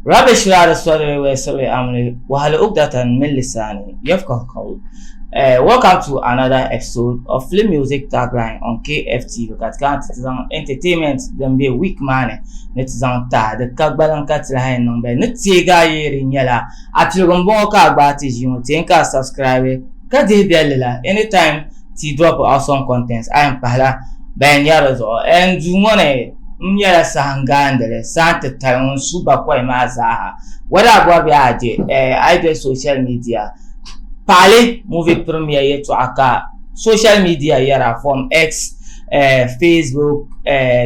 رابش على الصدر ويسوي أمري وهل أقدة من لساني يفقه قول. Welcome to another episode of Flame Music Tagline on KFT. Kat kan tizan entertainment dem be week man ne tizan ta de kagbalan kat la hay non be ne tiga yeri nyala atilgon bon ka gba ti jimo tin ka subscribe ka de bialela anytime ti drop awesome contents I am pala ben yaro zo en du mone nyala sangandele sante talon suba kwa maza wada gwa bi aje I do social media parler movie premiere yetu aka social media yara from X, Facebook,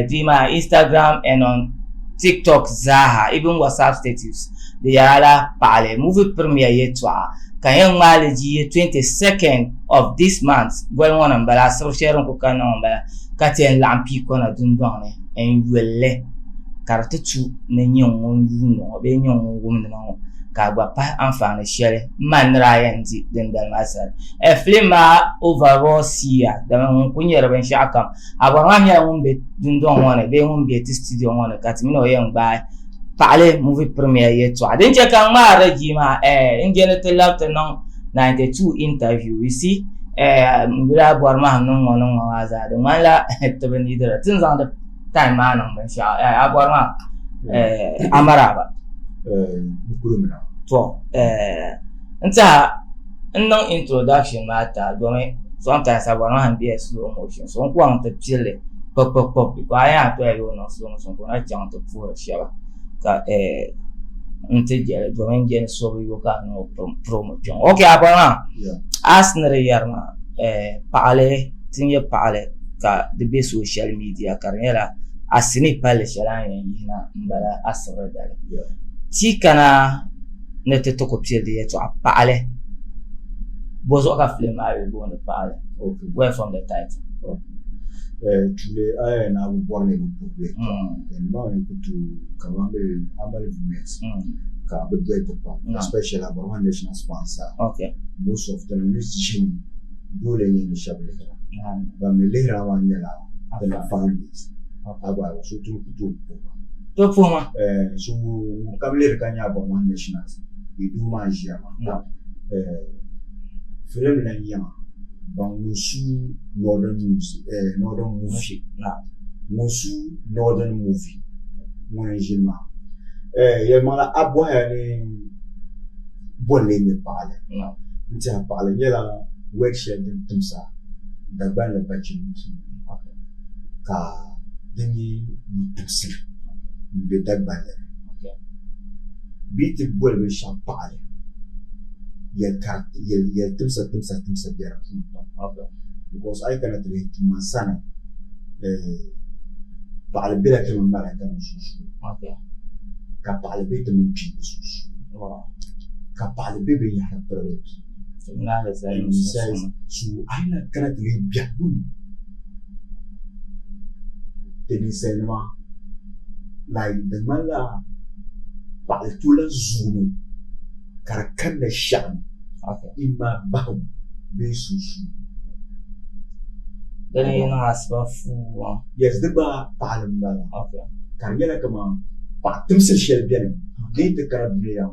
Dima, Instagram and on TikTok Zaha, even WhatsApp status. The yara parler movie premiere yetu kanyang malaji 22nd of this month. Going on ambala social ko kana ambala katien lampi kona dundone en wele karatu ne nyong no be nyong gumno kagba pa anfane shere man rayanti den dal masal flema overall sia da kunyere ben shaka abanga nya umbe dundon wona be umbe studio wona katmino yen ba parler movie premiere yetu adin che kan ma raji ma ingene to left non 92 interview you see mbira bor ma non wono waza de mala to ben idara tin zan da time ma non ben sha abor ma amaraba so nta no introduction matter going sometimes I want to be a slow motion so on want to chill pop because I have to go no slow motion ko na jam to for shaba ka nte jere going gen so we go no promotion okay abana asnere yarma paale tinye paale ka the be social media karnyela asini pale shalanya yina mbala asra dale ti kana nete to copier de yeto paale bozo ka flema we go on paale okay where from the title tule aya na borne ko problem and now in to kamambe amale business ka budget pa especially about one national sponsor okay most of the musician dole ni shable ba melera wanyala the families aba so to puma so kamle kanya about one national we do magia film na yama bangusu northern music northern movie musu northern movie monejima yamala abwa yani bolle ne pale ntia pale yela workshop tumsa dagban le bachin ka dingi mutusi be dagban biti bolle champagne ya tumsa biara okay because I cannot read masana pale bila kama mara kama susu okay ka pale bita min pi susu ka pale bebe ya hatta so na le sai su aina cannot read biabun teni selma like the mala pale tula zulu karakan da shan ima bahu be susu dane yana asba fu yes the ba palam ba okay kargela kama patum sel shel bien de te karabne ya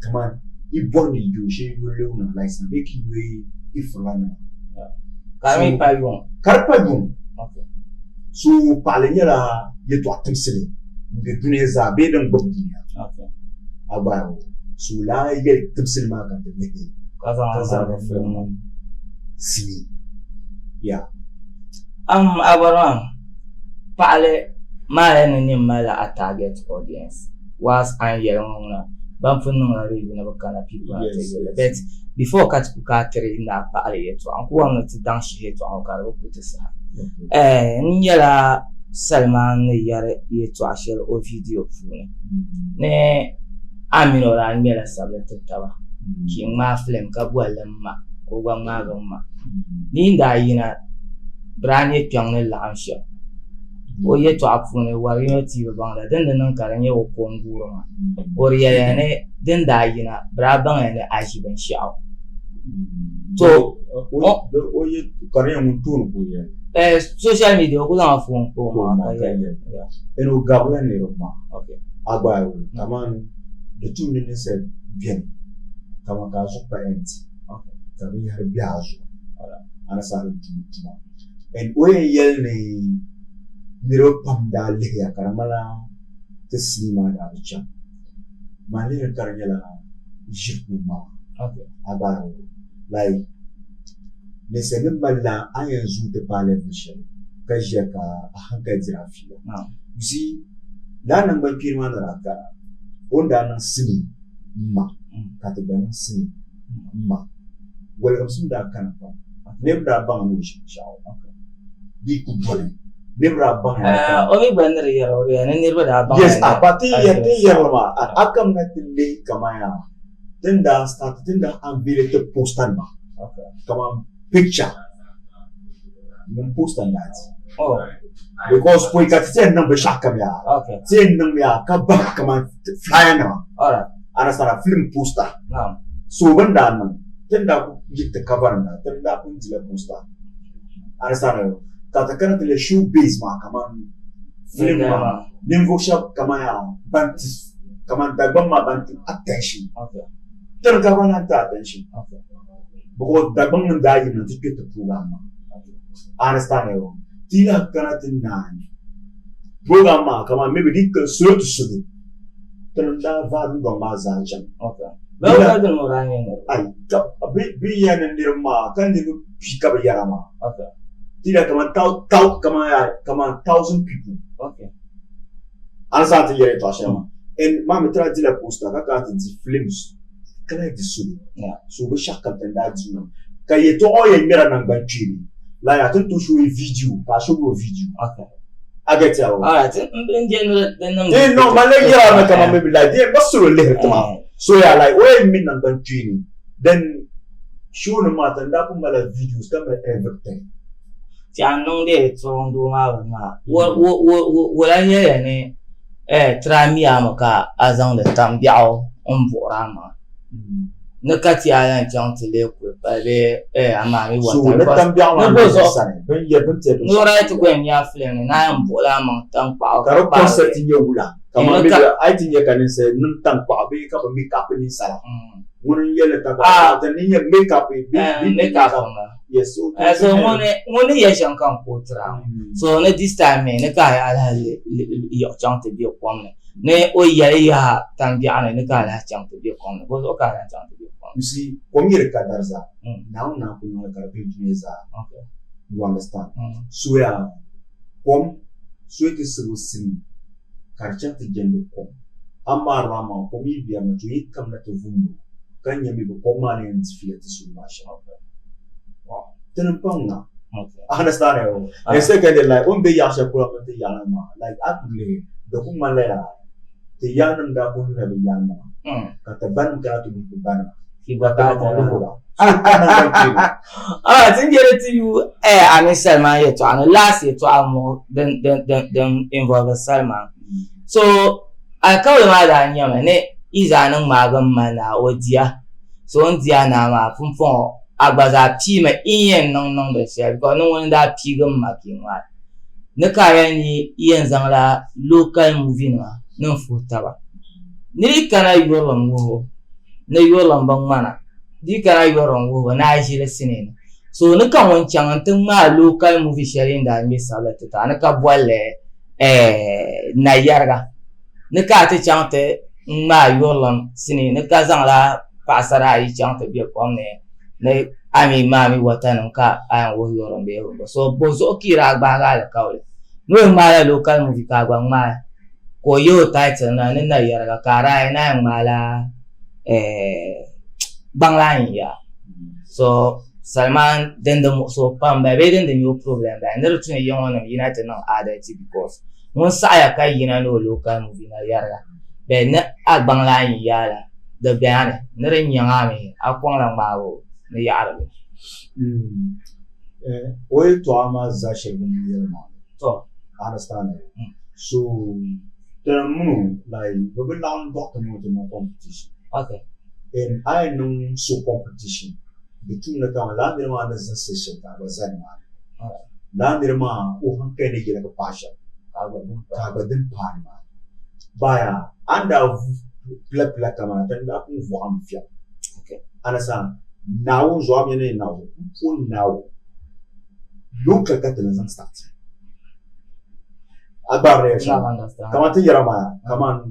kama I borni jo she yule una license making way ifulana karmi payon karpagun okay so palenya yeto atum sel de duneza be dan gobdunya okay aba so la yel tumsil ma kan de kaza film si ya abaran pale male ni mala a target audience was an yerona bamfun na ready na bakana people but before kat ku ka tere na pale yeto an ku wan ti dan shi yeto an ka ro ku tsa nyala Salman ne yare yeto ashel o video fune ne amino ra nyala sabata tawa ki ma film ka bwalan ma ko gwa ma ga ma ni nda yina branye pyang ne lansha o yeto afune wari no ti bangla den nan karanye o konguro ma or ya ne den da yina bra bang ne aji ban shao to o ye karanye mun tunu ko ye social media ko la fon ko ma ka ya eno gabla ne ro ma okay agba taman da tun ne sai bien kama ka zo pa enti ka bi har biazo ana sa tuma en oye yel ne niro pam da le ya karamala te sima da cha mali karanyala jipuma abaro like ne sai min malla an yanzu da bale mishin kaje ka a hankali jirafiya you see nan ban kirma da raka wanda nan sini ma ka ta ban sini ma welcome sun da kan fa ne bra ban mu shi shawo di ku bole ne bra ban o mi bandar yaro ya ne nirba da ban yes a pati ya te yaro ma akam na tille kama ya tunda start tunda an bile te postan ba kama picture mun postan that because we got ten number shaka ya ten number ya ka ba kama flyer na ana sara film poster so banda nan tunda ku jikta cover na tunda kun jila poster ana sara ka ta kana tele show base ma kama film ma nimbo shop kama ya bantis kama dagban ma bantis attention tunda ka bana ta attention because dagban nan da yin na ticket program ma understand yo tila kana tinani program ma kama maybe dikkan so to so tunda varu do ma zanjan ba ka da morani ne ai ka bi yana ndirma kan ni pika ba yara ma tila kama kama 1000 people an sa ta yare to ashama en ma mitra dila posta ka ka ti films kala di sulu so be shaka tanda dinu ka yeto o ye mira nan ban chini la ya tun to show a video ka show a video get ya alright in general then no malaria na kama maybe like they basuro le tama so ya like we min nan ban chini then show no mata nda pu mala videos kama everything ti anon de tondo ma wo la ye ne trami amaka azan de tambiao on borama ne kati ayan chantile ko bale amami wata so le tambiao na so ben ye ben te no right ko en ya flem na yan borama tan pa ka concept ye wula kama mi ai tin ye kanin se nun tan pa be ka ba mi ka ni sala mun ye le ta ba ta ni ye make up be make up yes so ngone ye shan kan ko tra so ne this time ne ka ya la yo chante bi ko ne o ya tambia ne ka la chante bi ko ne bo ka la chante bi ko you see komire ka darza now na ko no ka bi tuneza you understand so ya kom so it is sin karcha te jendo kom amma rama komi biya na to yikam na to vumbu kan yami ko ma ne ntifiya te su ma sha tenen panga understand yo e second like on be ya sha kula te ya ma like atule do ku malaya te ya nan da ko na be ya ma ka ta ban ka to bi ban ki bata ta lo tin gere to you ani Salman ye to an last ye to amo then involve Salman so I kawai ma da nyama ne izanin magan mana odiya so on dia na ma funfon agbaza pi ma iyen non da shi ko non wanda pi gan makinwa ne kaya ni iyen zangla local movie na non futa ba ni kana yoron go ne yoron ban mana di kana yoron go na shi da sine so ne kan wancan tun ma local movie sharing da mi salata ta ne ka bolle na yarga ne ka ta chante ma yoron sine ne ka zangla pasara yi chante bi ko ne ami mami watanan ka ayan wo yoron be yo so bozo kira gbaga le kawle no mala local movie ka gba ma ko yo title na ne na yarga kara na mala bangla ya so Salman then the so pam ba be then the new problem ba ne rutune yon on united na adati because mun sa ya kai yina no local movie na yarga be ne bangla ya la da bayan ne ren yangame akon la mawo ne yarga oye to ama za shebin yelma to understand so there munu like we be down doctor no competition okay and I know so competition between the come land there ma da session ta ba san ma land there ma o han kai ne gina ka pasha ka ba din ma baya anda pla kama tanda ku vo am fia Okay. Understand? Now zo am yene now. Full now. Look at that in start. Agbar reaction. Now understand. Kama te yarama. Kama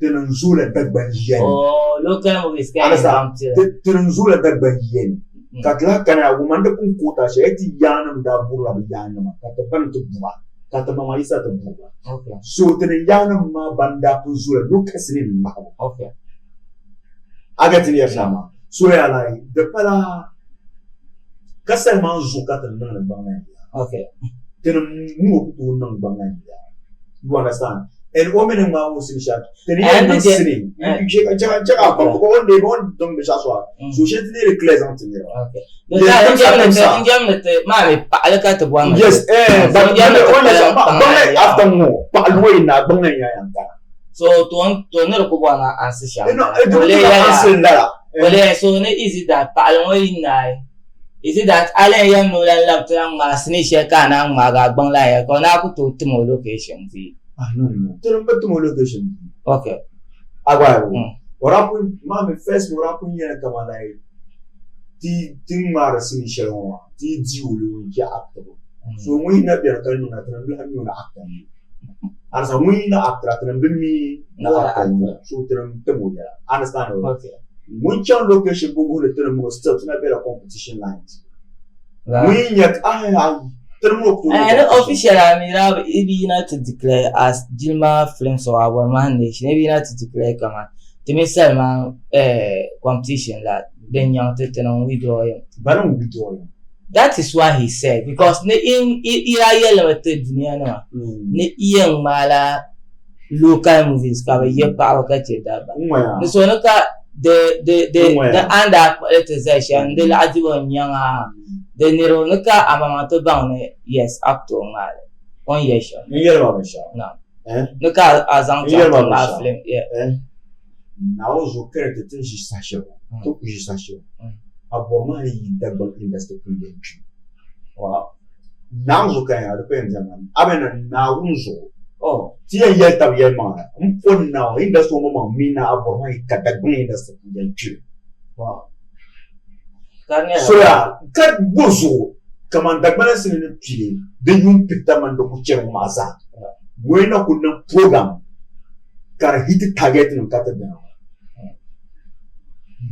tenunzule dagban yen. Oh, local movies can Understand? Tenunzule dagban yen. Katla kana wumanda kun kota shi eti yanam da burla yanam. Kata ban tu buba. Kata mama isa tu buba. Okay. So tenen yanam ma banda punzule look asini ma. Okay. Agati ya shama. So ya lai de pala kasal man zukata nan bangan. Okay. Tenen mu kutu nan bangan. You understand? And women ma wo sin shat. Tenen And nan the- sini. You check out ko on de bon dom be shaswa. So she tenen clairs antinero. Okay. Les The comme ça, comme ça. mami pa'alaka ta buwan. Yes, but bangan after mo pa alway na bangan ya yanka. So to ne ko buwan an si sha. No, Wale do ya. answer that. Wale so ne is it that pa'alway na is it that ale yan no lan lab tan ma sini she kana ma ga gbon la ya ko na ku to timo location fi. Ah no. Tenen betu mo location. Okay. Agora, Mm. orapu mami first orapu yene kama like ti mara sini shalom ti diulu ya actor. So we na biar kan na tren la mi na actor. Arsa we na actor tren bimi na actor. So tren temo ya. Understand? Okay. We can location bugu le tren mo still na better competition lines. Right. We yak tren mo to. And official Amira ibi na to declare as Gilma Flames or our man nation ibi na to declare kama to me Selma competition that then young on withdraw him. Baron Victoria. That is why he said because ne in ira yela wete dunia na ne iyan mala local movies ka ba ye pa ka che da ba. Ne so no ka the under politicization the lajibo nyanga the nero no ka amama to ba ne yes actor mala on yesha. Ni yelwa ba sha. No. No ka azan Yeah, to man, na sure. film yeah. Na ozo kere te jisashe. To jisashe. Aboma yi double industry kundenchi. Wow. Na ozo kaya depends man. Abena na ozo. Oh. Tiya yel tab yel mana. Mpon na industry mama mina aboma yi double industry kundenchi. Wow. Karne So ya kad bozo kaman dagbana sinin pili de yum pitta man do kuche maza. Mwena kuna program kar hit target no kata dena.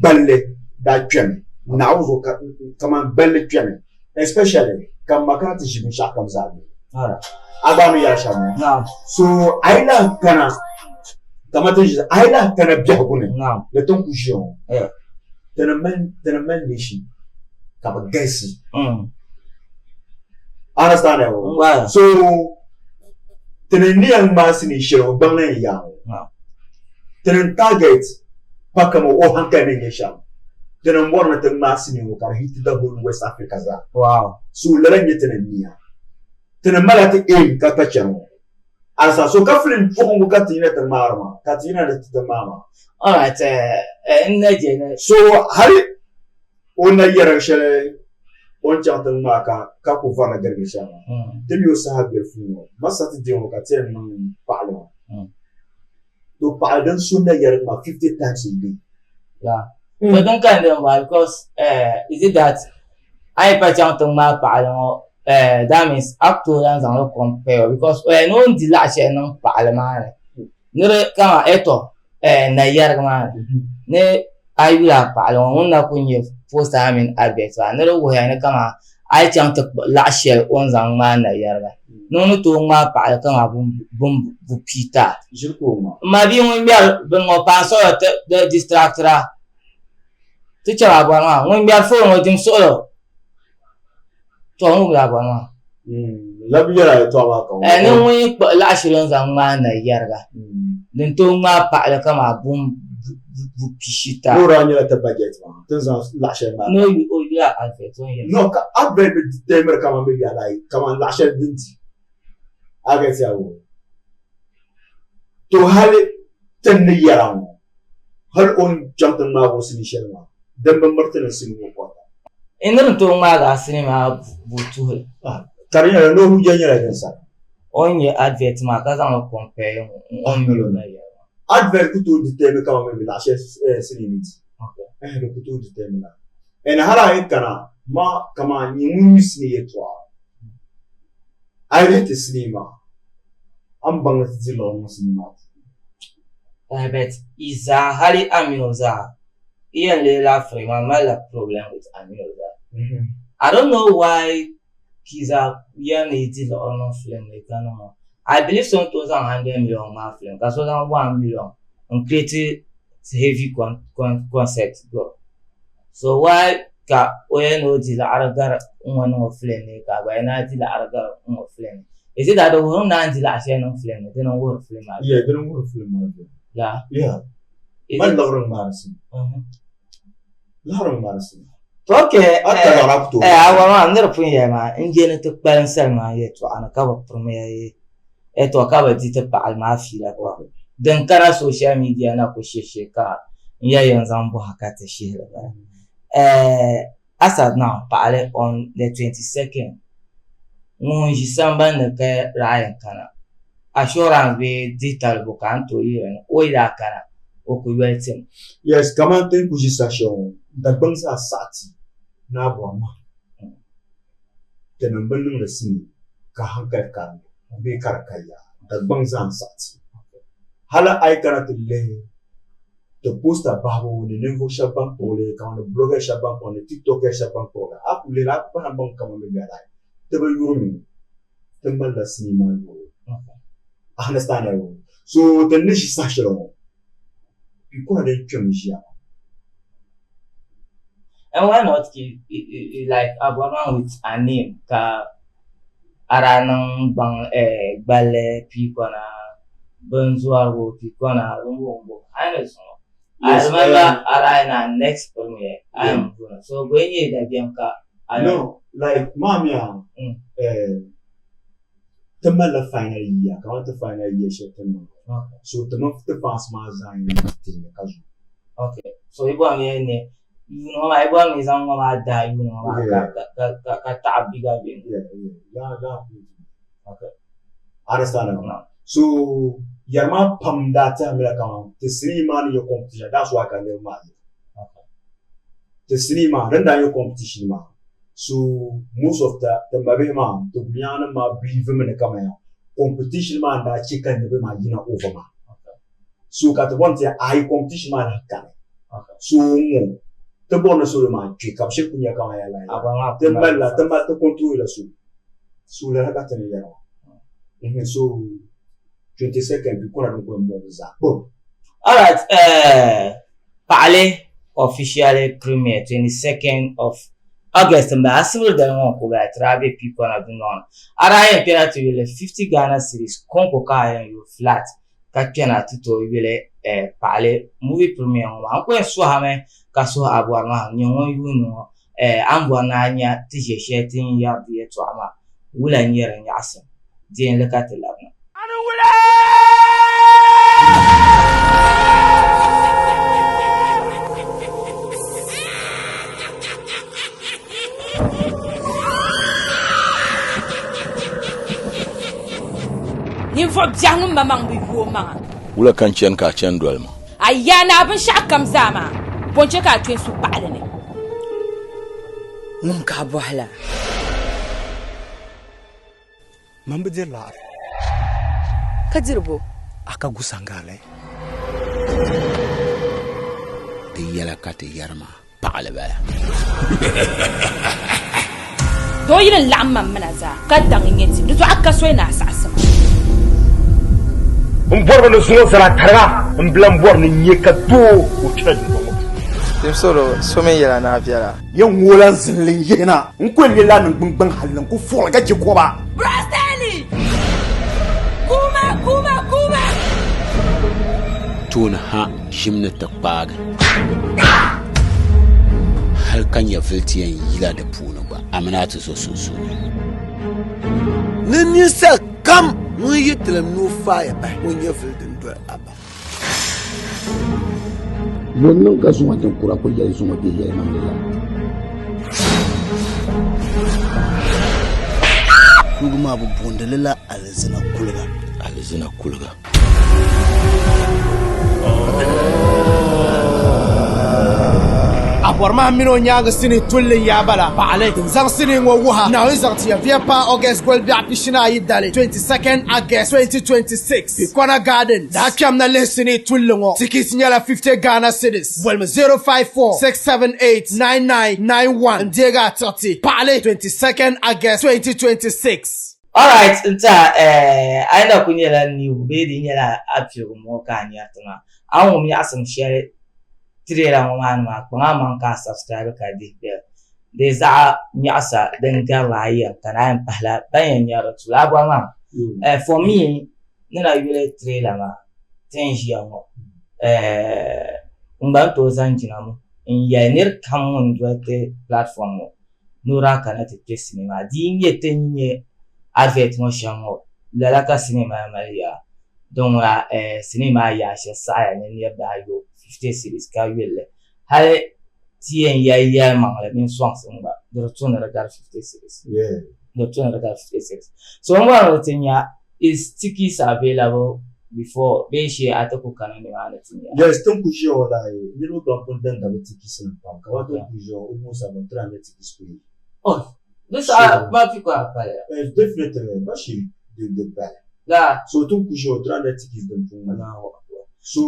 Balle da twem na uzo kama balle twem especially kam makarati shi sha kam zabi Alright. aganu ya shamu Now. so aila kana kama tinji aila kana biya gune Now. le ton kujion Yeah. tena men nishi kama gesi Wow. so tena ni ang masini shiro bangna ya Wow. tena target pakamo o hankane yesha tena mbona tena masini ukara hit the whole West Africa za Wow. so leranye tena niya tena malati aim kata chano asa so kafrin fukungu kati ina tena marma kati ina tena mama Alright. Nne so hari ona yara shele on chanta maka ka ku fana garbi shama temi o sahabe funo masati dio kati en palo to pardon sunna yara ma 50 times a day Yeah. So don't kind of because is it that I patch ma pa that means actor and no compare because no di la she no pa ma ne kama eto na yar ma ne ayula pa lo na kunye post time in advert ne wo ya ne kama ai chant la she on zang ma na yar ga no to ma pa kama bum bu pita jirko ma bi mo biar ben mo pa so de distractra teacher abana mo biar fo mo dim solo to mo biar abana labi yara to ba ko no mo la shilon zang ma na yarga den to ma pa la kama bum bu pishita no ranya ta budget ma tanza la she ma no you o ya alfe to ya no ka abbe be temer kama be ya dai kama la she dinti aga tiawo to hali tan ni yara mo hal on jantan ma bo sini shelma dan ban martana sini mo kwata inir to ma ga sinima butu tarinya no hu janya la sa on ye advert ma ka zan compare on mi na ya advert kutu determine kama mimi la sinimiti le kutu determine en hala kana ma kama nyimu sini yetwa ayete sinima ambanga zilo no sinima bet iza hali aminoza iyan lela frema mala problem with aminoza I don't know why kiza yani zilo no film le kana I believe some 100 million ma film because 1 million on create heavy concept go so why ka oyeno zilo aragar no film ne ka ba na zilo aragar no film is it that the one na zilo ashe no film they don't work film yeah they don't work film yeah man lawrang marsin okay awa andar pun ya ma injene to balan salma ye to ana ka ba premier ye to ka ba dita pa almafi la kwa dan kana social media na ko sheshe ka ya yanzu bu haka ta shehe as at now pa on the 22nd mun ji samba na ka rayan kana assurance be digital bukan to yi o ida kana o ku welcome yes kama ten ku station da bangsa sati na boma tenan ballin da sini ka hankal kan be karkaya da bangsa sati hala ay kana tille to posta babo ni niveau shaban pour les quand le blogger shaban pour le tiktoker shaban pour la app les la pas bon kama me gala te ba yurumi te balla sini ma understand so the niche station you the commission and why not like Abraham with a name ka aranang bang bale pikona benzuago pikona rumbo I remember arana next premiere I am going so when you da bianka no like mamia Tamala final year, count the final year, so the month the past mazan okay, so you want me, you know, I want me some of that, you know, that bigger being. Okay, understand now. So, Yama Pam that time, the 3 man your competition, that's why I can never mind. Okay, the 3 man, render your competition, man. So most of the mabema to biana ma believe in the competition man that chicken the ma yina over man. So kat want ya I competition man kan. So mo the bonus so man ki kam she kunya kama ya la. Abanga temba to control la so la kat ni ya. So 22nd bi kona ngo mo za. All right, Pale officially premiere 22nd of August and civil then one ko ga trabe people na dun on ara yen penalty will 50 Ghana series konko ka you flat ka penalty to will Pale movie premiere one ko so ha me ka so abu ama nyon yu no ambo na anya ti sheshe tin ya bi to ama wula nyere nya asem din le ka telabna anu wula Info biang mamang bi huoma. Wula kan chen ka chen dolma. Ayana bin shakam zama. Bonche ka twen su pale ne. Mun ka bohla. Mambe de la. Kadirbo. Aka gusangale. De yala ka te yarma pale ba. Do yin lamma manaza. Ka dangin do aka so na asasa. Mbor no sungo sala targa mblam bor ni nyeka to o chadi bongo dem soro some yela na afiara yan wolan zilin yena nkwen lela nan gbangban halin ku fo ga ji ko ba Brasteli kuma tun ha jimna ta paga har kan ya filtiyan yila da puna ba amana ta so sun ni sa kam mun yi tilam no fire ba mun yi filtin do aba wannan kasuwa ta kura ko yayi su mabe yayi mamaya kuma bu bondalala alzina kulga Aborma mino nyanga sini tulle yabala baale zang sini ngowuha now izarti ya viepa August gold bia pishina yidale 22nd August 2026 Pikwana Garden da kyam na lesini tulle ngo tikis nyala 50 Ghana cedis welma 054-678-9991 Ndega 30 baale 22nd August 2026. Alright, aina kunyela ni ubedi nyela apyo mo kanya tuna awu mi asam share trailer mo man ma ko man ka subscribe ka di de za mi asa den gala ya kana pahla bayan ya rutula ba ma for me nina yule trailer ma tenji ya mo ngba to zanjina mo in ya nir kamun dote platform mo nura kana te cinema di nyete nye advert mo shamo la ka cinema maria donc cinema ya sha sa ya ne da yo 50 series ka wele hal tien ya mangala min songs ngba de retourner regarder 50 series de retourner regarder 50 series so ngwa tinya is tickets available before be she atako kana ni wala tinya yes ton kujo la ni lo do pon den da tickets na pa ka wa to kujo o mo sa mo tra tickets ko oh this are ma fi kwa pale definitely ba shi de ba la so ton kujo tra tickets den pon na so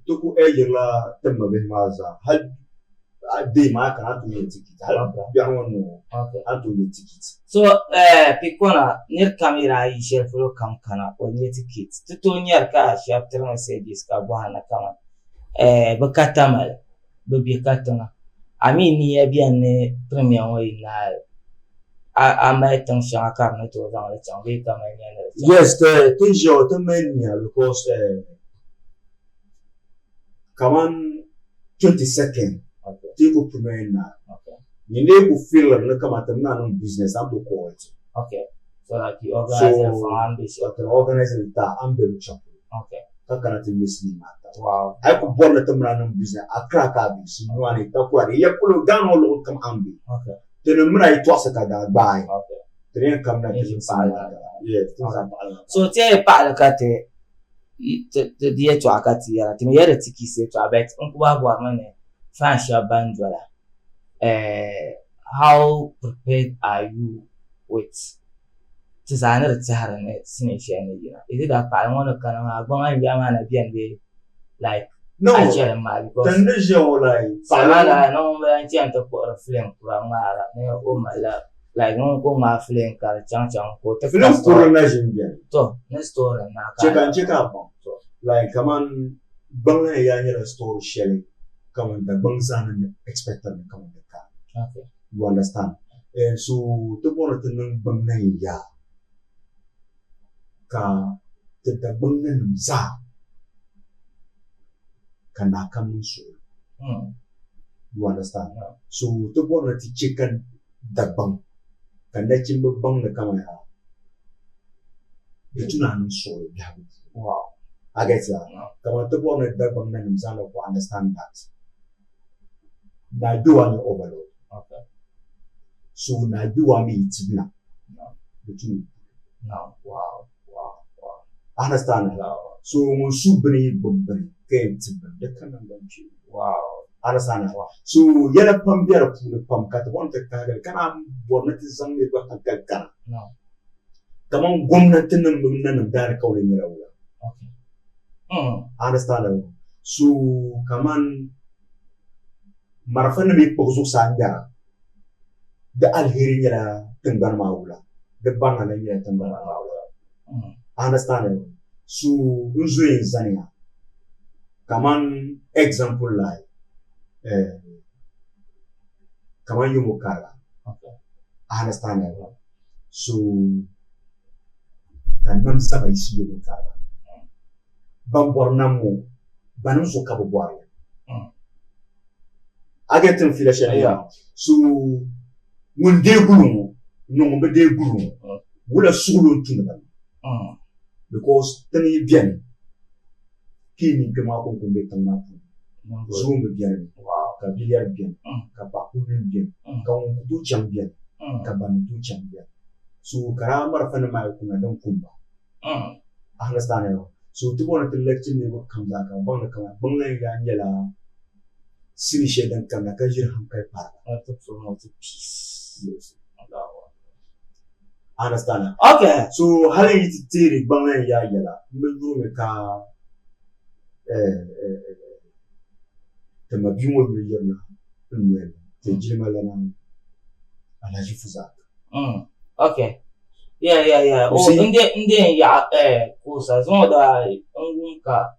toko la temma be maza hal ade ma kana to ticket hal biar wono ato ticket so pikona nir camera yi chef lo kam kana o ni ticket to nyar ka chapter messages ka bwana kama bakata mal be katona ami ni ya bien ne premier o ina a ma tan shaka na to da le change kama ni yes the toujours the mania because kaman 22nd tiko premier na yinde ku film na kama tamna no business am to call it so that you organize for ambition organize ta ambe chap kakana te misni mata ay ko borna tamna no business akra ka bi sinu ani ta ko ari yapulo gano lo kam ambi te no mra I to saka da bai te kam na te sala so te pa ka te dia to akati ya te yere tikise to abet unkuba bo amane fansha bandwala how prepared are you with designer taharane sine shane gina is it that I want to kana agbon an yama na bian be like no ajere ma because then the show like sala no me an tian to ko film kura ngara ne o mala like no ko ma film kar chang ko te film kura na jinbia to ne story na ka check up like come on bang ya ni story sharing come on the bang san expected come on the car you understand so to want to know bang na ya ka te da bang na za kana kamun so you understand so to want to chicken da bang kana cin bang na kama ya itu na nun so ya wow I get that. Come on, to go on the bang na nimzalo to understand that. Na do any overload. So na do me tibna. No. Wow. Understand? So mun subri bubri ke tibna de kanan banchi. Wow. Understand? So yala pam biara pu pam kat won te ka kana bonati zangi ba kan kana. No. Kaman gwamnatin nan da kawai ne rawa. Understand? So kaman marfan mi pozo sanga da alheri ya tangar maula da bana na ya tangar maula understand? So unzo yin zania kaman example like kaman yumo kala understand? So kan nam saba isi yumo kala bambornamo banum so kabo boare agetin filashe ya so mun de gulu no be de gulu wala sulu tunba because tani bien kini kema ko kumbe tanma so me bien ka biliar bien ka pa bien ka on du champion ka ban du champion so kara mar fana ma ko na don kumba understand? So to want to lecture never come back and bang the bang yangela silly shade and come like a year hamkai park. I took promote peace. Yes. Understand? Okay. So how you take bang yangela? Mbu me ka the mabimo yona nwe te jimala na alaji fuza. Okay. Yeah. Oh, inde ya kusa zo da ngunka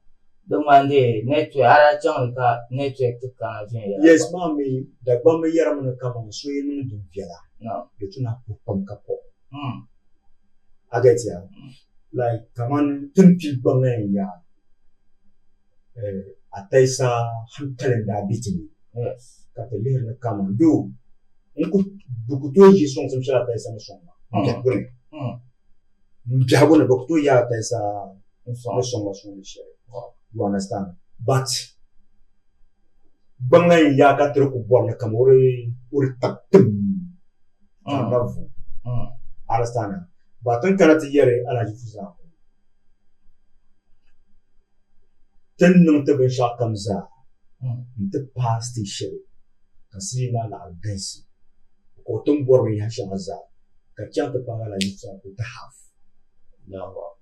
demande network ara chan ka network ka jin ya. Yes, mami, da ba me yara mun ka mun so yin dun fiala. No. De tuna ko pam ka po. Aget ya. Like kaman tun pi ba me ya. Ataisa hankalin da bitini. Yes. Ka te ler na kaman do. Nku bukuto ji son sem shala ataisa na son. Mjabona bukuto ya ataisa na son son share. You understand? But bangai ya ka tere ko borna kamore uri tatum. Tanavu. Understand? But on kana tiyere ala jifuza. Tenno te ben sha kamza. Inte past share. Kasina la algensi. Ko tum borwe ya shaza. Ka chanta pa la jifuza ko ta half. No.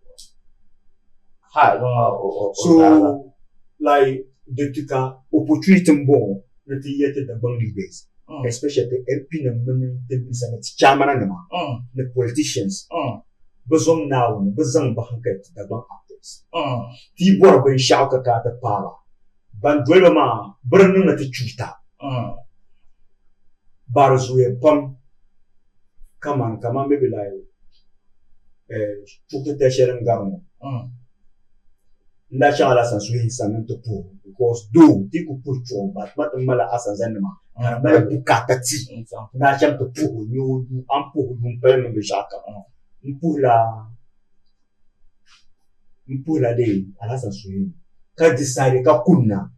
So, like, the tika opportunity bon, the yet the bungee base, especially the MP and money, the chairman and the politicians. Bazom now, Bazam Bahanket, the bank actors. Tibor Ben Shauka the power. Bandrelama, burning at the chuta. Barzwe pump. Come on, maybe like, Chuka Tesher and Garno. Ndacha ala sansui samento po because do tiku pucho but mala asanzanema mala bukatati ndacha to po nyu ampo bumpele mbeshaka mpula de ala sansui ka decide ka kunna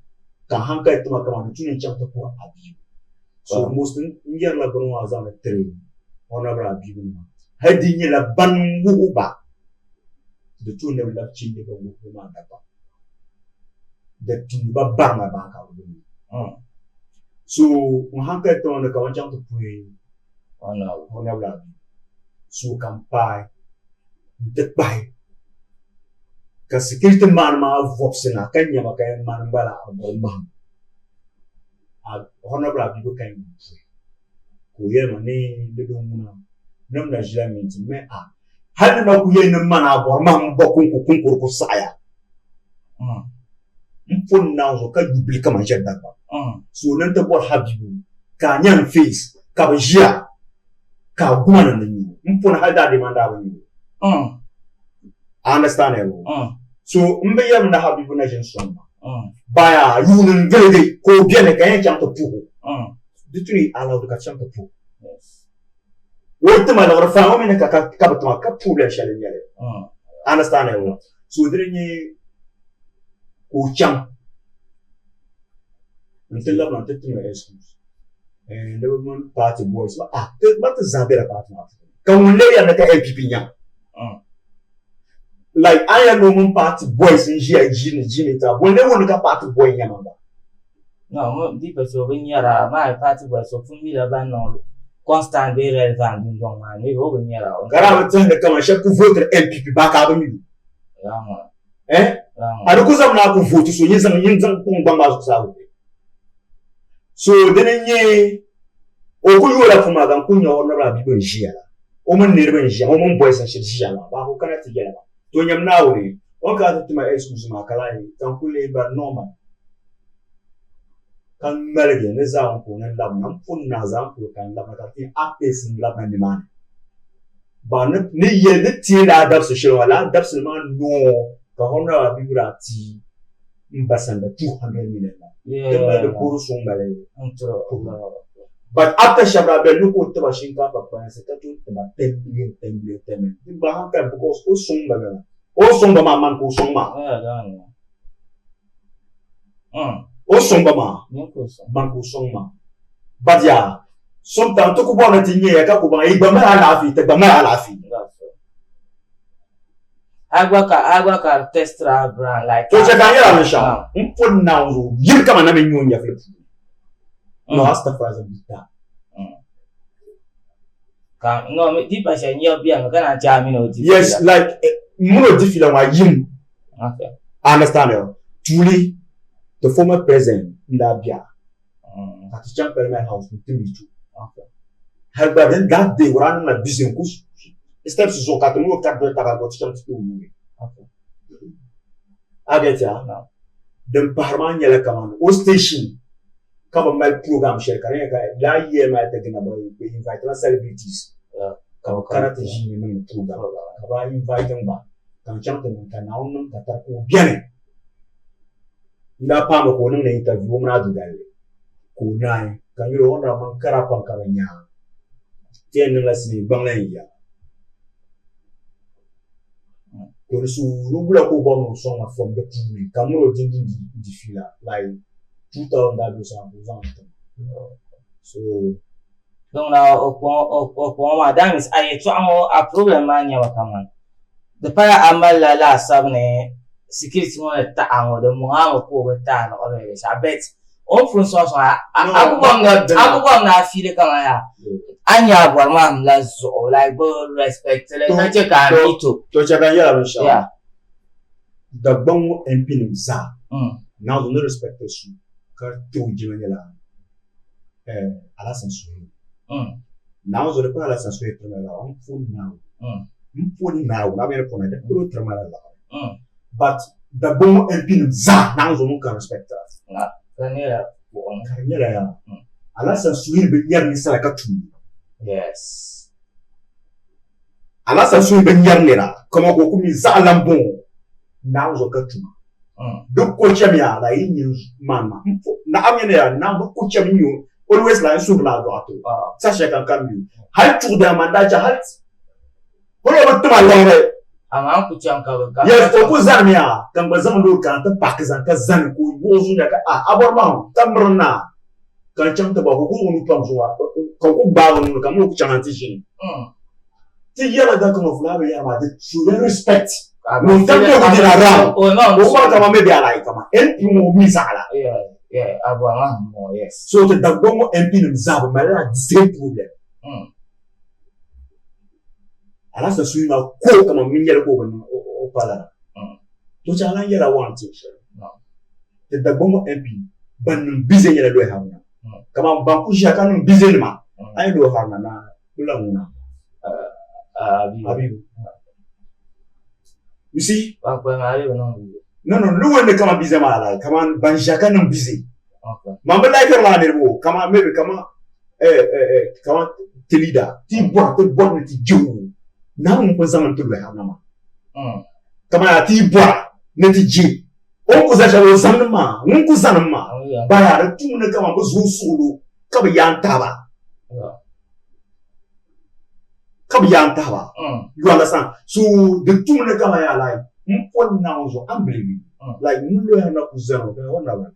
ka hanka etuma kama tuni chamto po abi so most nyer la bono azama 3 honorable abi ma hadi nyela bangu ba the two never left Chile but we man that the two bang so on hanka to on the kawanchang to pray on so can buy the buy ka security man ma vopsena kanya maka man bala abomba honorable people can ko yema ne de do muna nam na jila minti me hali na kuye ne mana borma mbokun kunkur ko saya mpon na zo ka dubli kama jedda ba so nan ta bor habibu ka nyan face ka bajia ka gumana ni mpon hada de manda ba ni understand it so mbe yam na habibu na jin soma baya yunun gele ko biene ka yan cham to puhu dituni ala ka cham to puhu Ultima la fa o mena ka batuma ka pula shale nyale understand it so drenye ko cham until la tetuma excuse and the woman party boys but zabera party kan wole ya na ka LPP nya like I am no party boys in here jini ta wole ka party boy nya mamba no mo di person ben yara my party boys so fun mi la ban no constant be relevant in don man we go nyara gara mutun da kama shakku voter LPP ba ka ba mi rama ada ku zam na ku vote so yin zan kun ban ba su sabu so denenye o ku yola fuma gan kun yo na ba bi ban jiya o mun ne ban jiya o mun boys san jiya ba ko kana ti jiya ba to nyam na wuri on ka ta ma excuse ma kala ni kan kule ba normal kan melge ne za ko nan lab nan fun na za ko kan lab ta ti apes lab nan ni man ba ne ye ne ti la dab su shi wala dab su man no ka honna bi burati mbasanda 200 million the poor song but after shabra be look at the shinka papa and say to the 10 billion ba hanka because o song ba man ko song ma o song ba ma man ko song ma but ya sometimes to ko bona tinye ya ka ko ba igba ma ala fi te ba ma ala fi agwa ka testra brand like to check anya la sha mpo na uzo yim kama na menyo nya fle no hasta phrase bita ka no me di pa sha nyo bia me kana cha mi no di yes like muno di fila wa yim okay understand you truly the former president ndabia at the chairman house in Timbuktu okay halba then that day ran na business kus steps so ka temu ka do ta ba go cham tu okay ageta na dem parman yela kaman o station kaba mal program share kan ya la ye ma ta gina ba invite na celebrities ka karate jini ne program ka ba invite ba kan cham ta kan na on ka ta ko bien na pa mo ko ne interview mo na du dai ko nai kan yo on man kara pan ka nya tien la si banglen ya ko su rubula ko bon so na from the team kamuro dindin di fila like 2000 so donc na o madame is ay to a problem anya wakaman de para amal la sabne security mo ta amo de mo amo ko beta no ole sa bet on fun so akubom na file kama ya anya borma la zo like bo respect le na che ka mito to che kan ya insha yeah the bon empin za now the respect su kar to jimanyala ala sensu now zo le pa ala sensu e primera on fun now na me repona de pro tramala la but the bon empin za now zo mun kan respect na kanela bon kanela ya ala sensu be yar ni sala ka tu yes ala sensu be yar ni ra como ko kumi za lambon now zo ka tu do ko chamia la yin mama na amene ya na do ko chamio always la so bla do ato sa she kan kambi hal tu da mandaja hal ko ba tuma lere ama ku cham ka ka yes ko ku zarmia kan ba zan do kan ta pakizan ka zan ko bozu da ka aborma tamrna kan cham ta ba ko ko pam so kan ku ba no kan mo ku chanti shin ti yala da kan fula be ya ma de su respect no tanto ko dira ra o ba kama me be ala kama en mo misala yeah abwa mo yes so the dagomo MP no zabo mala the same problem ala sa suina ko kama minyere ko o pala to chala yera want no the dagomo MP ban bize yera do hauna kama banku shaka no bize ma ay do hauna na kula muna abi you see no no wanda kama bize ma ala kama ban shaka no bize okay mamba like la nervo kama maybe kama kama telida ti bo ti jiwu na mun zaman to le hauna ma kama ti bo ne ti ji on ko za jawo zanma mun ku zanma baya da tun kama ba zo solo kaba yanta ba you understand so the tun kama ya like mpon na zo unbelievable like mun lo ya na ku zano ka wona ba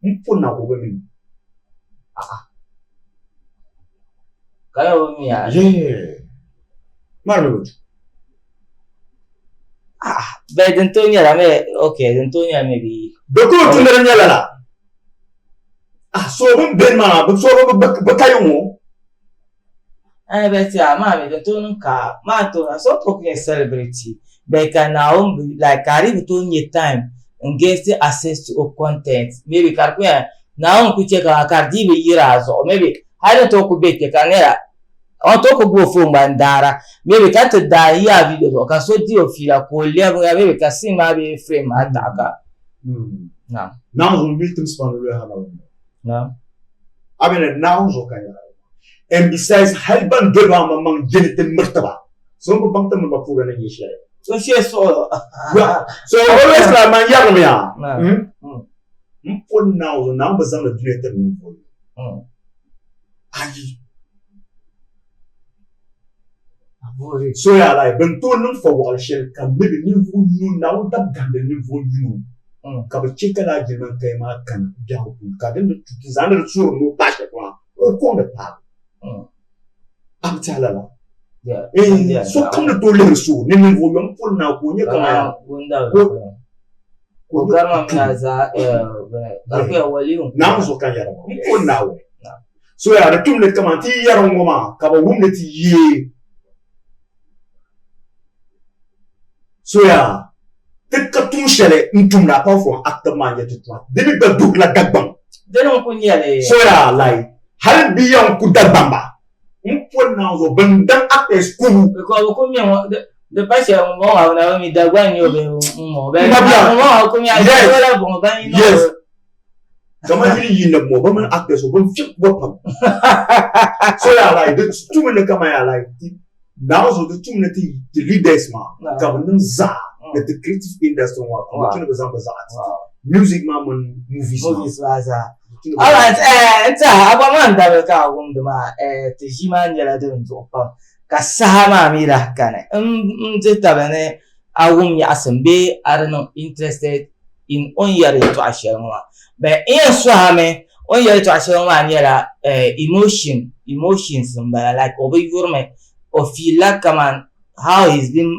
mpon na ko be mi kayo mi ya yeah marlo but Antonio la me okay Antonio maybe doko tundere nyala la so ben ma so ba kayo mo bet ya ma me Antonio ka ma to so to ke celebrity but can now like carry between your time and get access to content maybe karku now ku check ka Cardi B irazo or maybe I don't talk about the canera on talk go phone bandara maybe cat da ya video ka so di ofila ko le maybe ka sima be frame ataka na now zo miltum span lo ha na abene now zo kaya and besides halban deba mamang jenitin martaba so ko bangta mo ba pura na yesha so she so always la man yarme ya mpon now bazam na duneter ni vol ayi so ya like bento nun for wal shel kan maybe niveau nu now that gande niveau nu ka ba chikala jinan kai ma kan jaw ka den tu zanar tsuru no pashe kwa ko da pa am talala so comme le tole so ne me voyons pour na ko ne kama ko garma mnaza garba waliun na so kan yara ko nawe so ya da tumne kama ti yara ngoma ka ba wumne ti ye so ya tekka tum shele ntumna pa fo actement ya tutwa debi ba dukla dagbang denon ko nyale so ya lai hal biyan ku dagbamba mpon na zo bandan apes kulu ko mi de pas ya mo na mi dagwa ni obe mo be mo ko mi ala bon ba ni yes kama yiri yinna mo ba man apes so ban fit bopam so ya lai de tumne kama ya lai now so the tumne ti leaders ma kama nan za the creative industry wa ko tuna bazan baza music ma man movies baza alright abama ndabe ka gumduma tijima nyala de nzopa ka sahama mira kane tabane awum ya asembe arno interested in on yare to ashelwa be in so hame on yare to ashelwa nyala emotions like obi gurme o feel like kaman how he's been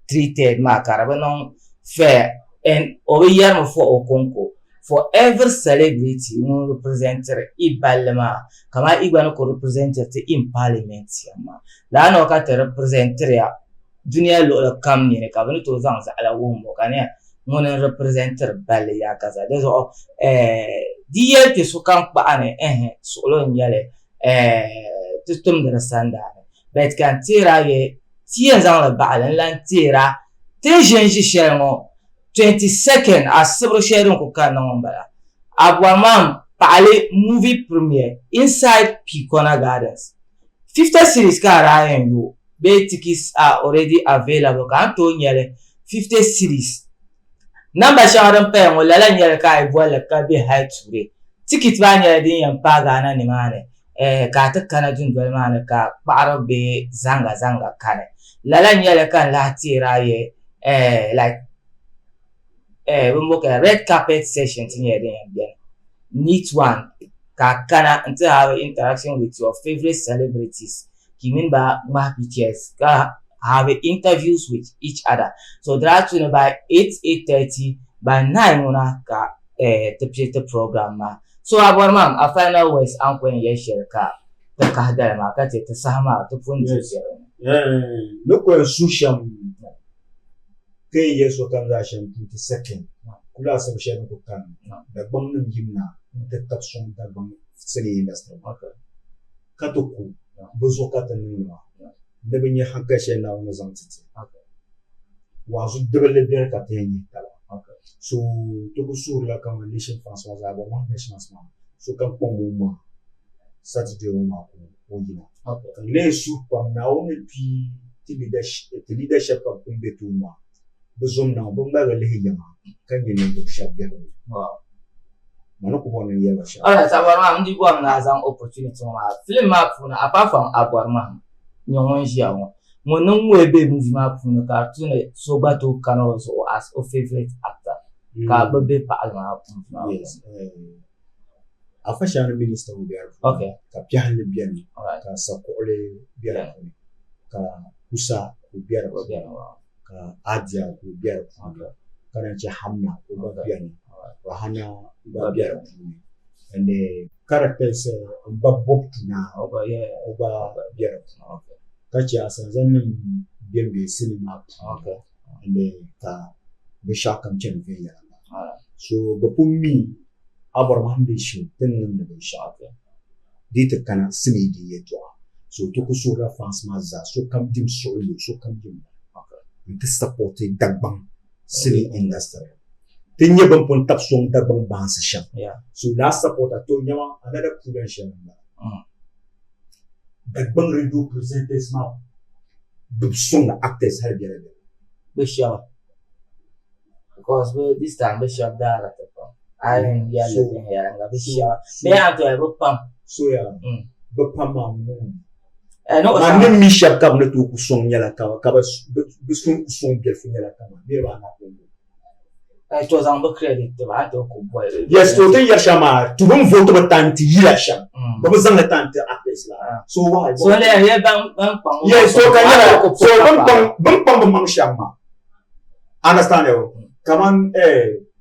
treated ma karabanon fair and over year for okonko for every celebrity who representer ibalma kama igwana ko representer in parliament yamma la no ka representer ya dunia lo kam ni ka bani to zan za ala wumbo kane mon representer bal ya kaza dezo diye ke so kan pa ane so lo nyale tustum de sanda bet kan tira ye tien zan la ba'lan lan tira te jenji shelmo 22nd a sabro sharing ko kana mbala abwamam pale movie premiere inside Pikona Gardens 50 series ka rayen yo be tickets are already available kan to nyele 50 series number sharan pe mo lala nyele ka ibola ka be high today ticket ba nyele din yan paga na ni mane ka ta kana jun dole mane ka paro be zanga kane lala nyele kan la tiraye like we make a red carpet session here then neat one kana until have interaction with your favorite celebrities given by my pictures have interviews with each other so that by 8:30 by 9 una ka the program so our mom a final words an kwen ya shirka ta ka da ma ka ce ta sama ta funji no ko susham kai yeso kan za shan 22nd kula sa shan ko kan da gwamnatin himna da tafsun da ban sani industry ka to ku bozo ka tan ni ma da bin ya hanka shan na wannan zan titi wazu debele biyar ka ta yi tala so to ku sur la kan nation françois za ba wannan nations ma so kan ko mu ma saturday ma ko gina kan le su pam na woni pi leadership ka kun betu ma bezom na bomba ga lehi jama kan yene to shabbe wow mano ko wona yeba sha ala tabarma ndi gwa na zan opportunity ma film ma funa apart from abarma nyonwon jia won mo no ebe movie ma funa cartoon so ba to kano so as a favorite actor ka bebe pa alma funa yes afasha na minister u biar okay ka piahle bian ka sakole biar ka kusa u biar ka adia ku biar kana cha hamna ku biar rahana ku biar and the characters babok na oba biar ka cha sanzanin biar be cinema and ka be shakam chen ve ya so bapumi abar mahmud shi tinnan da be shaka dita kana sine di yeto so to ku sura fans mazza so kam dim so kam dim to support dagbang city industry tinye ban pon tap song dagbang ban session so la support ato nyama another prudential dagbang radio presenters ma the song actors have been bishop because this time bishop there I am living here and bishop they have to have pump so yeah pump no man mi shap kam na to kusong nyala ka bisun kusong bia fu nyala ka be ba na ko to zan ba credit to ba to ko boy yes to te yar shama to bum vote ba tanti yira sham ba zan ta anta actors la so why so le ya ban pang yes so kan ya so ban pang shama understand yo kaman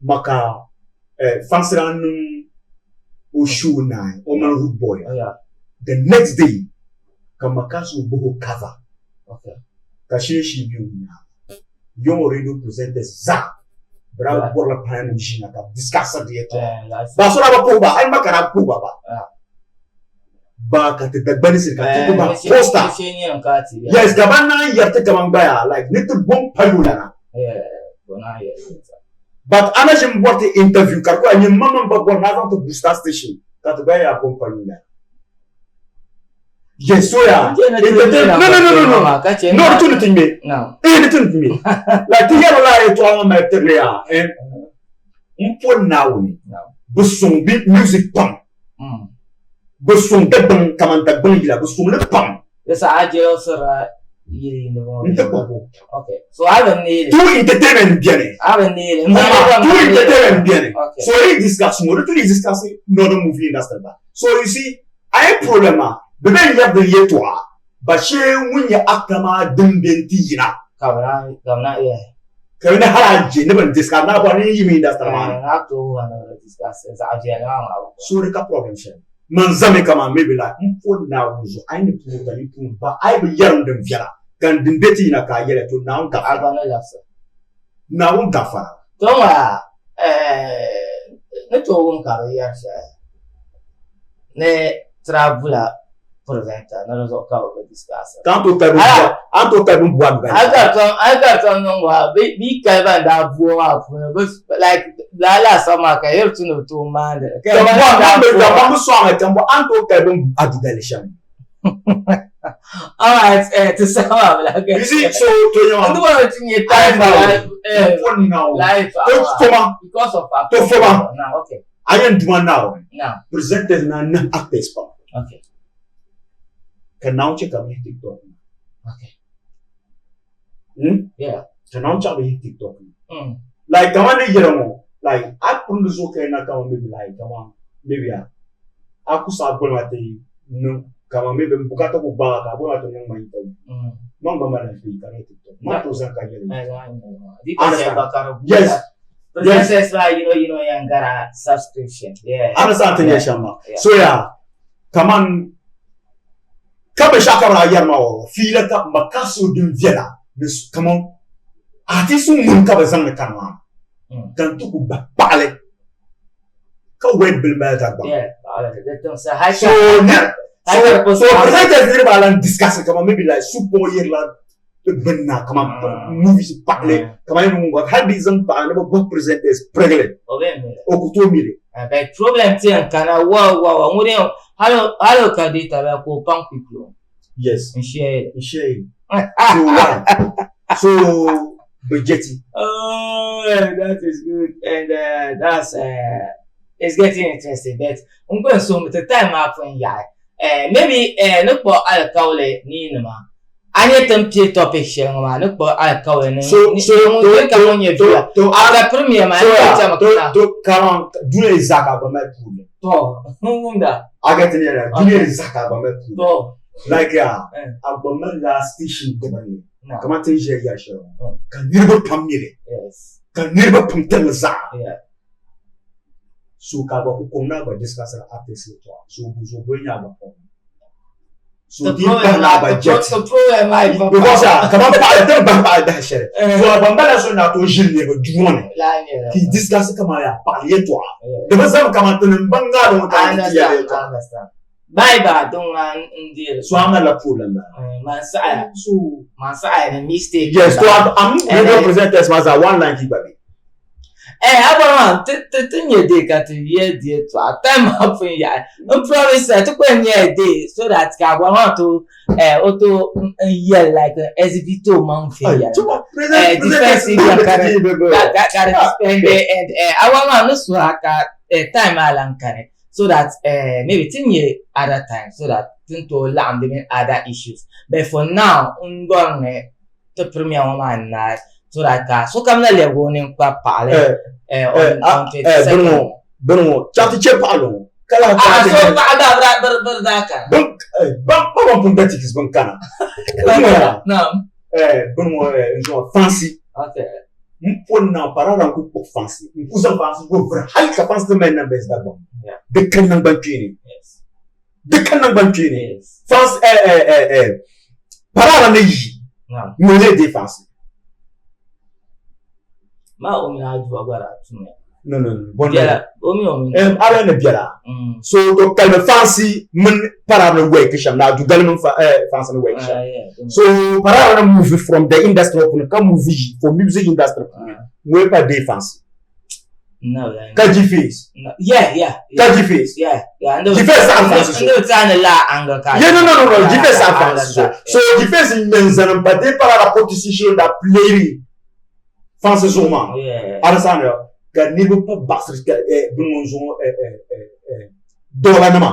maka fansran o show na o man root boy the next day kamaka so boho cover okay kashishi biu na yo radio presenters za bravo por la pan jina ka discuss de to ba so na ba ko ba ai makara ko ba ba ka te dagbani sir ka te ba poster yes gabana yarte kaman baya like little bomb palula na but anajim bote interview ka ko anyi mama ba bo na to booster station ka te baya bomb palula yes so ya no to the thing me no anything to me like the yellow light to our material and for now bu song beat music pam bu song de ban kamanta ban gila bu song le pam yasa ajelo sara yiri no okay so I don't need to entertainment bien I don't need to entertainment bien so we discuss more to discuss no movie industry so you see I problem bebe ya be yetwa ba she wunya akama dimbenti yina kamna kana haraje ne ban discuss na ba ni yimi industry man na to wana discuss za ajelo na so the problem she man zame kama maybe like mfo na wuzo ai ni puta ni ba ai be yaran dem fiara kan dimbeti yina ka yele to na unka agana lafsa na unka fa to wa ne to unka ya sha ne traveler presenter na zo ka o discuss tanto tabu buan ba I got on no bi ka ba da buo wa fu no like la sama ka yer tu no to man ka ba so an tambo anto tabu adudale sham all right to sama like you see so to you ndo wa tinye time now life because of to foma now okay I am doing now presenters na actors pa okay Canal check up TikTok. Okay. Yeah. Canal check up TikTok. Like come on, you know, like I couldn't do okay na come maybe like come on maybe aku sabon mati no come maybe bukato ko ba ka bo ato yang main tahu. Mong ba na fi ka TikTok. Mo to san ka yele. Yes. Yes, like you know yang gara subscription. Yeah. Understand thing shama. So yeah. Come on Kabe shakara yarma o fila ka makaso dum viela this come on artists mun ka bazan na kanwa kan tuku ba pale ka wed bil meta ba so presenters dire balan discuss come on maybe like super yerla benna come on movies pale come on mun ga hadi zan pa na ba presenters pregnant o ku to mire but problem tin kana wa ngure halo ka data ba ko pang people yes share so why so budgeting that is good and that's it's getting interesting but I'm going so much time up when maybe no po al kaule ni ma anye tempi topic share ma no po al kaule ni so ka monye via ala premier ma to karan dule zaka ba ma problem to ngunda agatini era dule zaka ba ma problem to like abama la station gabani kama tin je ya shi kan nirba pamire yes kan nirba pamtal za so ka ba ko na ba discuss artist to so go nya ba so di na ba jet the problem like because kama ba da shi so abamba so na to jille ba duone ki discuss kama ya parler to da ba zama kama tin banga da mutane ya understand bye don't run deal so I'm not a problem man say a mistake yes so I'm representers mas a one line baby abana tinye dey ka to year dey to time happen ya no promise to when year dey so that ka want to auto year like exhibito man fair defensive and I want no so aka time alankare so that maybe 10 years at that time so that to land them other issues but for now ngone to premier woman na so that so come na level ni kwa pale on Bruno chati che palo kala so ba berdaka bang punta tikis bang kana naam bon genre fancy okay mponna parara ko fancy kuza fancy go ver hal ka fancy men na bes da bon de kan nan bankini yes de kan nan bankini fancy parara ne yi naam mo de fancy ma omi na aju agora tume non bon biala omi ala ne biala so to kalme fancy mun parara way kisham na du galmen fancy no way kisham so parara move from the industry to movie for music industry we pas défense no kaji face yeah kaji face yeah ji face ça France no tana la anga ka yeah no ji face ça France so ji face menzanan pas de par la proposition da player France Zoma Arsana ka niveau pas basri ka bunzo dola nama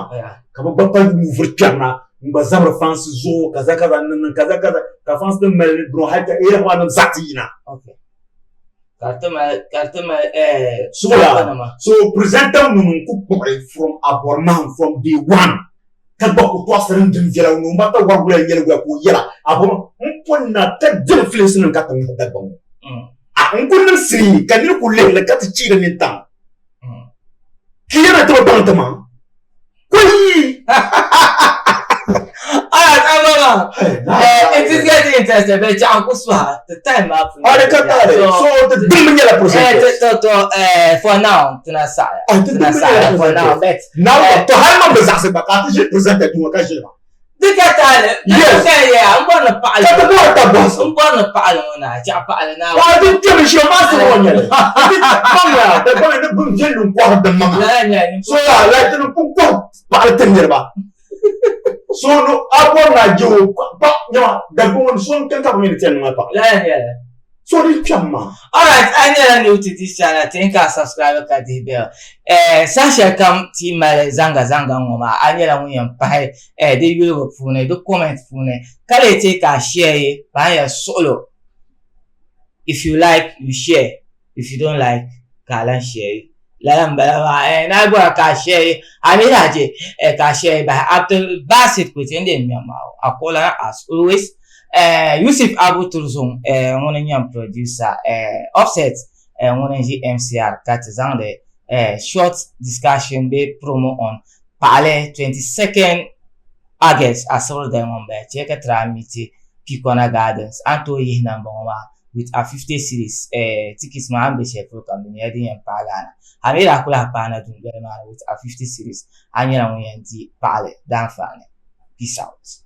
kama ba pa move kana mbazabra France zo kaza ka France de mel bro halta ira wana zatina okay Kartama so presenter mun ku from aborman from day one ka ba ku twasrin din vela no mata wagula yelwa ko yela abon mponna ta influence nan ka tan da ban nkun siri kan ni ku le ka ti ci da ni tan kiyana to ban tama ko yi it is getting interesting, but the time up. So the dimnya process. For now, for now, but now to have no business but I just presented to occasion. Yes, I'm gonna pile. I'm gonna pile on a jump now. I didn't tell you your master on you. They're going to boom gel quarter the man. So I like to put part so no abona jo pa nyama da bon so kan ka mi ten ma pa so di chama alright anya new to this channel think and subscribe ka di bell sasha kam ti male zanga ngoma anya la mun pa de yulo fune do comment fune kale te ka share ba ya solo if you like you share if you don't like kala share la mbala na go ka share amira je ka share by Abdul Basit kwete ndem nyama akola as always Yusuf Abu Turzum wona nyam producer Offset wona ji MCR katizan de short discussion be promo on Pale 22nd August asoro de mombe cheka tramiti Pikona Gardens anto yi number 1 with a 50 series tickets ma ambe chef company yadi en Palana Amira kula pana dungana with a 50 series anyira mo yanti Pale dan fane peace out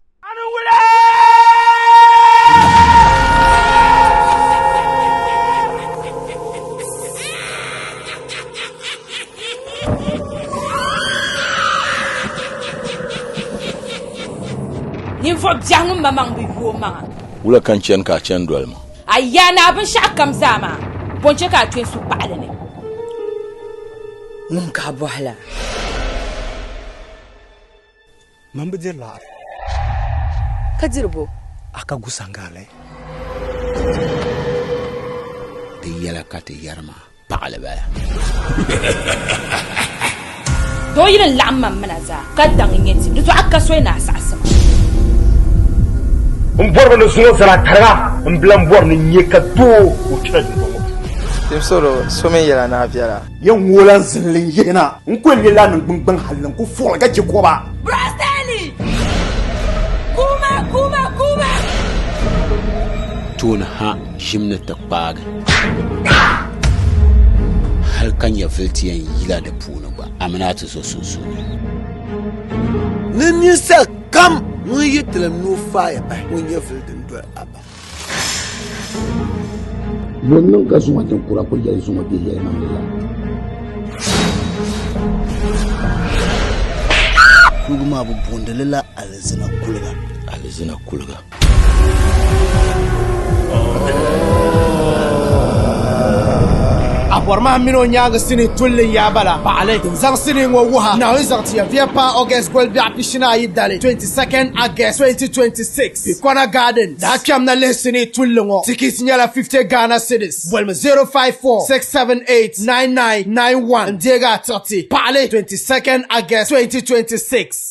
Nimfo biangum mamang biwo manga wula kan chen ka chen dolma ayana abin shakam zama bonche ka twen su pale ne mum ka bohla mambe lar kadirbo aka gusangale te yala ka te yarma pale ba do yin lamma manaza kadang ngeti do akka so na asasa mbor no suno sala targa mblam bor ni nyeka to utira dingo Tim solo some yela na afiara yan wolan zillin yena nkwen la nan gbangban halin ku fo ga ji ko ba Brasteli kuma tun ha jimna ta kpaga hal kan ya filtiyan yila da puna ba amana ta so nini sa kam mun yitlam no fire ba mun ya filtin do aba wannan ka suma tan kura ko jari suma ke yayi nan la kuma bu bondela alzina kulga Borma mino nyanga sini tulli ya bala baale zang sini ngo wuha na izarti ya via pa August Gold bi apishina yidale 22nd August 2026 Pikwana Garden da kam na lesini tulli ngo tikis nyala 50 Ghana cedis welma 054-678-9991 Ndega 30 baale 22nd August 2026